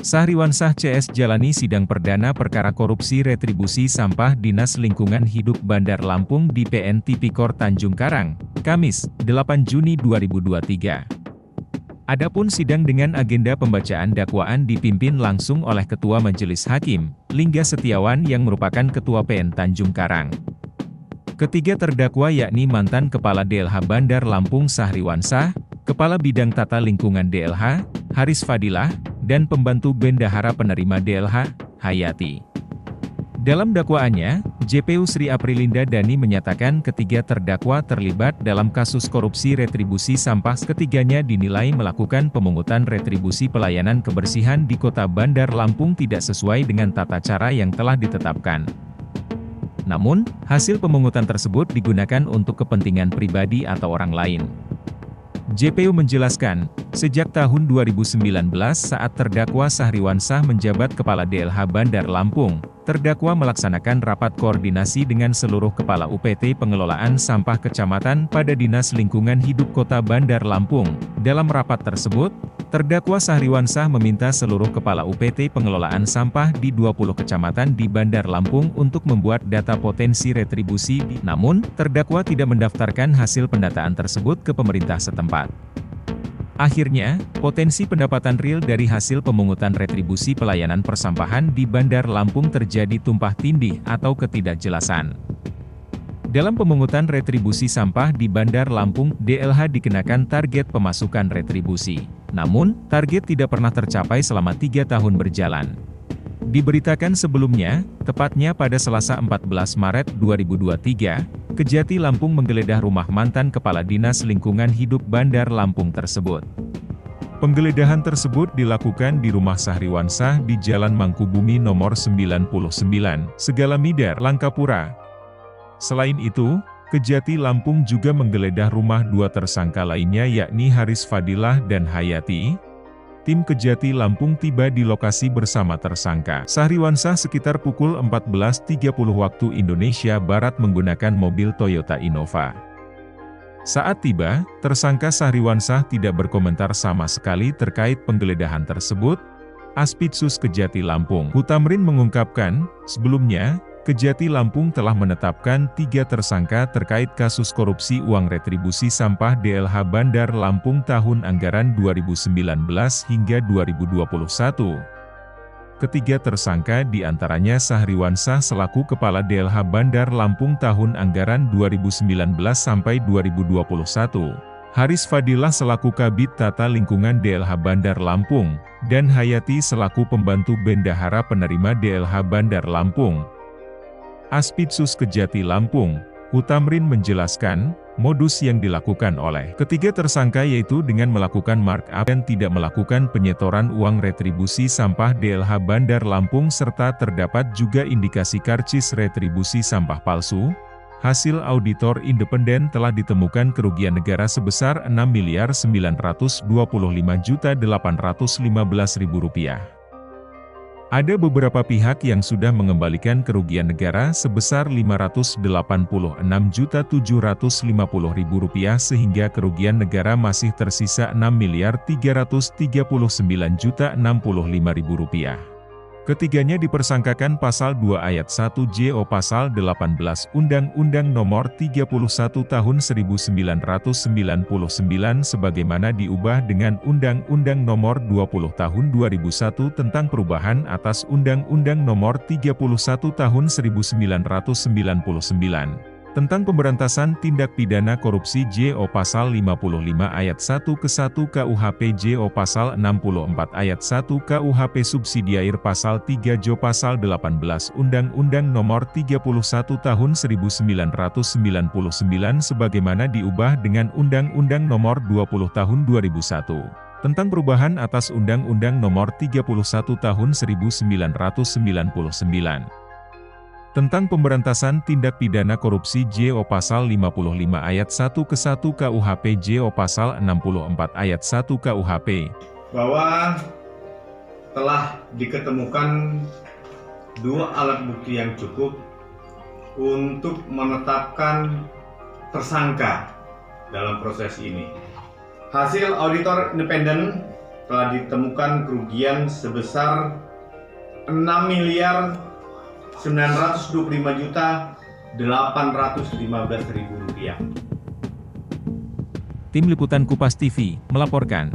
Sahriwansah CS jalani sidang perdana perkara korupsi retribusi sampah Dinas Lingkungan Hidup Bandar Lampung di PN Tipikor Tanjung Karang, Kamis, 8 Juni 2023. Adapun sidang dengan agenda pembacaan dakwaan dipimpin langsung oleh Ketua Majelis Hakim, Lingga Setiawan yang merupakan Ketua PN Tanjung Karang. Ketiga terdakwa yakni mantan Kepala DLH Bandar Lampung Sahriwansah, Kepala Bidang Tata Lingkungan DLH, Haris Fadilah, dan Pembantu Bendahara Penerima DLH, Hayati. Dalam dakwaannya, JPU Sri Aprilinda Dani menyatakan ketiga terdakwa terlibat dalam kasus korupsi retribusi sampah. Ketiganya dinilai melakukan pemungutan retribusi pelayanan kebersihan di Kota Bandar Lampung tidak sesuai dengan tata cara yang telah ditetapkan. Namun, hasil pemungutan tersebut digunakan untuk kepentingan pribadi atau orang lain. JPU menjelaskan, sejak tahun 2019 saat terdakwa Sahriwansah menjabat Kepala DLH Bandar Lampung, terdakwa melaksanakan rapat koordinasi dengan seluruh Kepala UPT Pengelolaan Sampah Kecamatan pada Dinas Lingkungan Hidup Kota Bandar Lampung. Dalam rapat tersebut, terdakwa Sahriwansah meminta seluruh Kepala UPT Pengelolaan Sampah di 20 kecamatan di Bandar Lampung untuk membuat data potensi retribusi, namun, terdakwa tidak mendaftarkan hasil pendataan tersebut ke pemerintah setempat. Akhirnya, potensi pendapatan real dari hasil pemungutan retribusi pelayanan persampahan di Bandar Lampung terjadi tumpah tindih atau ketidakjelasan. Dalam pemungutan retribusi sampah di Bandar Lampung, DLH dikenakan target pemasukan retribusi. Namun, target tidak pernah tercapai selama 3 tahun berjalan. Diberitakan sebelumnya, tepatnya pada Selasa 14 Maret 2023, Kejati Lampung menggeledah rumah mantan Kepala Dinas Lingkungan Hidup Bandar Lampung tersebut. Penggeledahan tersebut dilakukan di rumah Sahriwansah di Jalan Mangkubumi nomor 99, Segalamidar, Langkapura. Selain itu, Kejati Lampung juga menggeledah rumah dua tersangka lainnya yakni Haris Fadilah dan Hayati. Tim Kejati Lampung tiba di lokasi bersama tersangka Sahriwansah sekitar pukul 14.30 waktu Indonesia Barat menggunakan mobil Toyota Innova. Saat tiba, tersangka Sahriwansah tidak berkomentar sama sekali terkait penggeledahan tersebut. Aspidsus Kejati Lampung, Hutamrin mengungkapkan, sebelumnya, Kejati Lampung telah menetapkan 3 tersangka terkait kasus korupsi uang retribusi sampah DLH Bandar Lampung tahun anggaran 2019 hingga 2021. Ketiga tersangka diantaranya Sahriwansah selaku Kepala DLH Bandar Lampung tahun anggaran 2019 sampai 2021, Haris Fadilah selaku Kabid Tata Lingkungan DLH Bandar Lampung, dan Hayati selaku Pembantu Bendahara Penerima DLH Bandar Lampung. Aspidsus Kejati Lampung, Hutamrin menjelaskan, modus yang dilakukan oleh ketiga tersangka yaitu dengan melakukan markup dan tidak melakukan penyetoran uang retribusi sampah DLH Bandar Lampung serta terdapat juga indikasi karcis retribusi sampah palsu. Hasil auditor independen telah ditemukan kerugian negara sebesar Rp6.925.815.000. Ada beberapa pihak yang sudah mengembalikan kerugian negara sebesar Rp586.750.000 sehingga kerugian negara masih tersisa Rp6.339.065.000. Ketiganya dipersangkakan Pasal 2 Ayat 1 JO Pasal 18 Undang-Undang Nomor 31 Tahun 1999 sebagaimana diubah dengan Undang-Undang Nomor 20 Tahun 2001 tentang perubahan atas Undang-Undang Nomor 31 Tahun 1999 tentang pemberantasan tindak pidana korupsi JO Pasal 55 Ayat 1 ke 1 KUHP JO Pasal 64 Ayat 1 KUHP Subsidiair Pasal 3 JO Pasal 18 Undang-Undang Nomor 31 Tahun 1999 sebagaimana diubah dengan Undang-Undang Nomor 20 Tahun 2001 tentang perubahan atas Undang-Undang Nomor 31 Tahun 1999 tentang pemberantasan tindak pidana korupsi JO Pasal 55 Ayat 1 ke 1 KUHP JO Pasal 64 Ayat 1 KUHP bahwa telah diketemukan 2 alat bukti yang cukup untuk menetapkan tersangka dalam proses ini. Hasil auditor independen telah ditemukan kerugian sebesar Rp6.925.815.000. Tim Liputan Kupas TV melaporkan.